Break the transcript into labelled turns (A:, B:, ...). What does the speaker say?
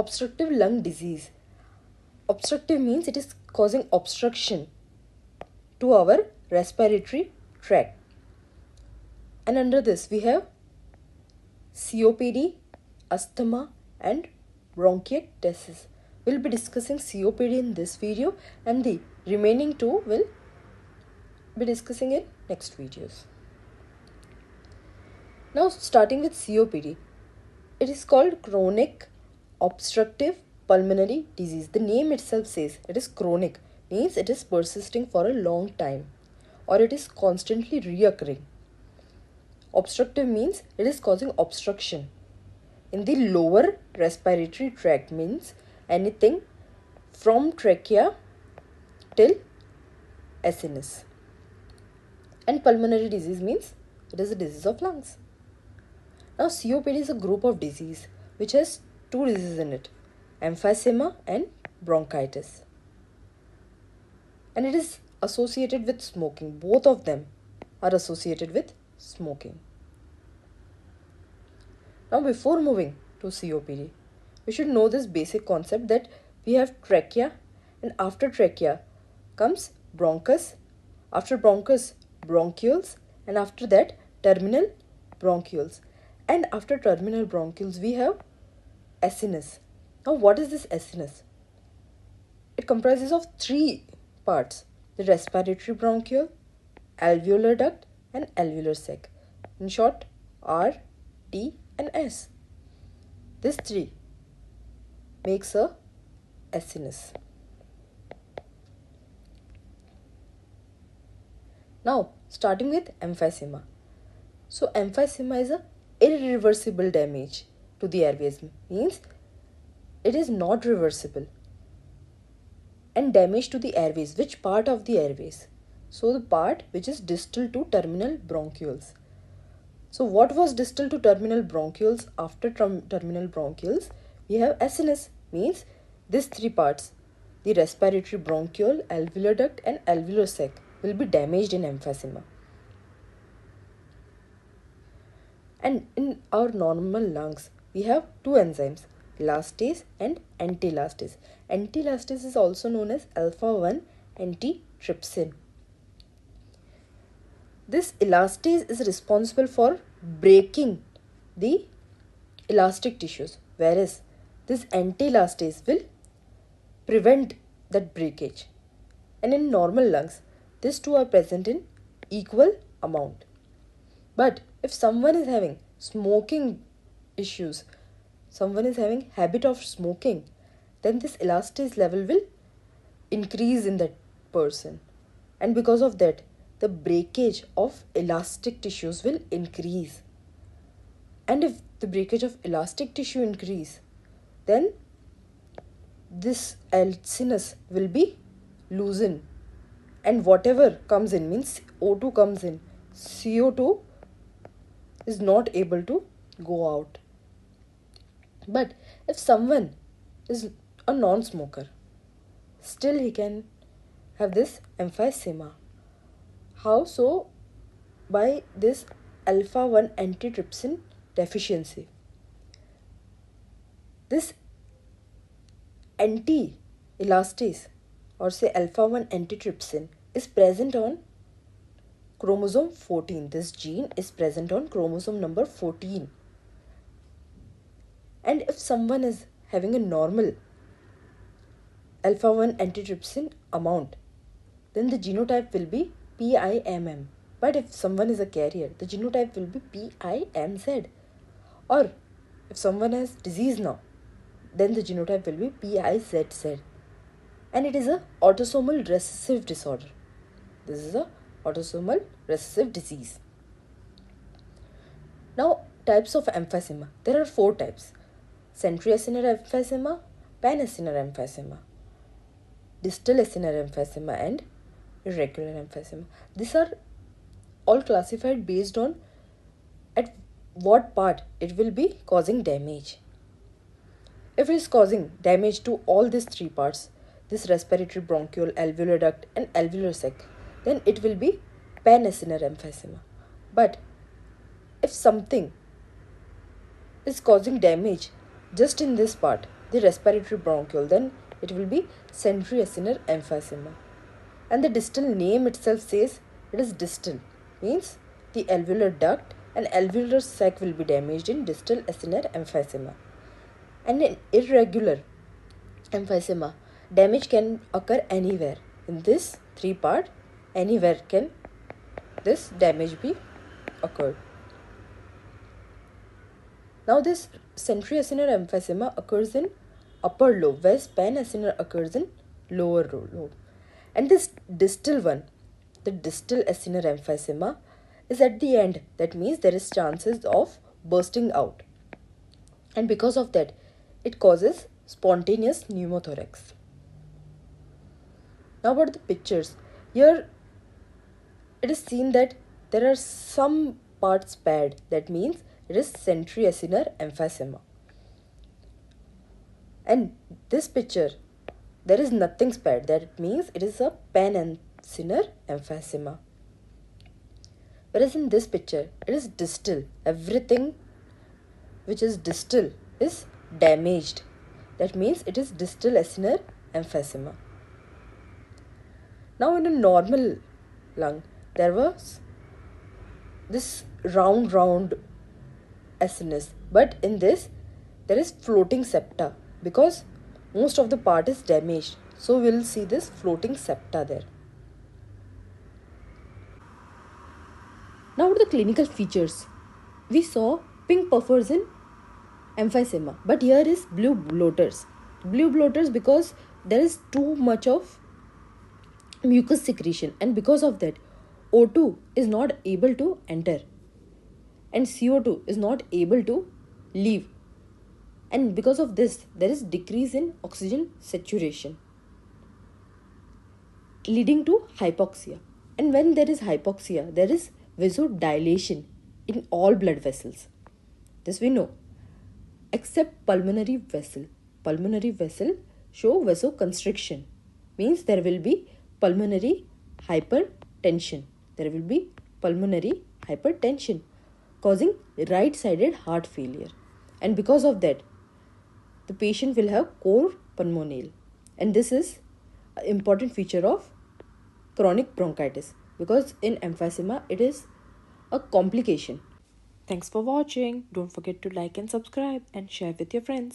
A: obstructive lung disease. Obstructive means it is causing obstruction to our respiratory tract. And under this we have COPD, asthma and bronchitis. We'll be discussing COPD in this video and the remaining two will be discussing in next videos. Now starting with COPD. It is called chronic obstructive pulmonary disease. The name itself says it is chronic, means it is persisting for a long time or it is constantly reoccurring. Obstructive means it is causing obstruction in the lower respiratory tract, means anything from trachea till sinus. And pulmonary disease means it is a disease of lungs. Now COPD is a group of disease which has two diseases in it, emphysema and bronchitis. And it is associated with smoking. Both of them are associated with smoking. Now before moving to COPD, we should know this basic concept that we have trachea and after trachea comes bronchus, after bronchus bronchioles and after that terminal bronchioles. And after terminal bronchioles we have sinus. Now what is this sinus? It comprises of three parts: the respiratory bronchiole, alveolar duct and alveolar sac. In short, R, T and S. This three makes a sinus. Now starting with emphysema. So emphysema is a irreversible damage to the airways, means it is not reversible. And damage to the airways, which part of the airways? So the part which is distal to terminal bronchioles. So what was distal to terminal bronchioles? After terminal bronchioles we have sinus, means these three parts, the respiratory bronchiole, alveolar duct and alveolar sac, will be damaged in emphysema. And in our normal lungs, we have two enzymes, elastase and anti-elastase. Anti-elastase is also known as alpha-1 antitrypsin. This elastase is responsible for breaking the elastic tissues, whereas this anti-elastase will prevent that breakage. And in normal lungs, these two are present in equal amount. But if someone is having smoking issues, someone is having habit of smoking, then this elastase level will increase in that person. And because of that, the breakage of elastic tissues will increase. And if the breakage of elastic tissue increase, then this sinus will be loosened. And whatever comes in, means O2 comes in, CO2 is not able to go out. But if someone is a non-smoker, still he can have this emphysema. How so? By this alpha-1 antitrypsin deficiency. This anti-elastase or say alpha-1 antitrypsin is present on chromosome 14. This gene is present on chromosome number 14. And if someone is having a normal alpha-1 antitrypsin amount, then the genotype will be PIMM. But if someone is a carrier, the genotype will be PIMZ. Or if someone has disease now, then the genotype will be PIZZ. And it is a autosomal recessive disorder. This is a autosomal recessive disease. Now, types of emphysema. There are 4 types: centroacinar emphysema, panacinar emphysema, distal acinar emphysema, and irregular emphysema. These are all classified based on at what part it will be causing damage. If it is causing damage to all these 3 parts, this respiratory bronchiole, alveolar duct and alveolar sac, then it will be panacinar emphysema. But if something is causing damage just in this part, the respiratory bronchiole, then it will be centroacinar emphysema. And the distal name itself says it is distal, means the alveolar duct and alveolar sac will be damaged in distal acinar emphysema. And in irregular emphysema, damage can occur anywhere. In this three part, anywhere can this damage be occurred. Now this centroacinar emphysema occurs in upper lobe, whereas panacinar occurs in lower lobe. And this distal one, the distal acinar emphysema, is at the end. That means there is chances of bursting out. And because of that, it causes spontaneous pneumothorax. Now about the pictures. Here it is seen that there are some parts spared. That means it is centroacinar emphysema. And this picture, there is nothing spared. That means it is a panacinar emphysema. Whereas in this picture, it is distal. Everything which is distal is damaged. That means it is distal acinar emphysema. Now in a normal lung, there was this round acinus, but in this there is floating septa because most of the part is damaged. So we will see this floating septa there. Now the clinical features. We saw pink puffers in emphysema, but here is blue bloaters. Blue bloaters because there is too much of mucus secretion, and because of that O2 is not able to enter and CO2 is not able to leave, and because of this there is decrease in oxygen saturation leading to hypoxia. And when there is hypoxia, there is vasodilation in all blood vessels. This we know, except pulmonary vessel. Pulmonary vessel show vasoconstriction, means there will be pulmonary hypertension. There will be pulmonary hypertension causing right-sided heart failure. And because of that, the patient will have cor pulmonale. And this is an important feature of chronic bronchitis because in emphysema it is a complication. Thanks for watching. Don't forget to like and subscribe and share with your friends.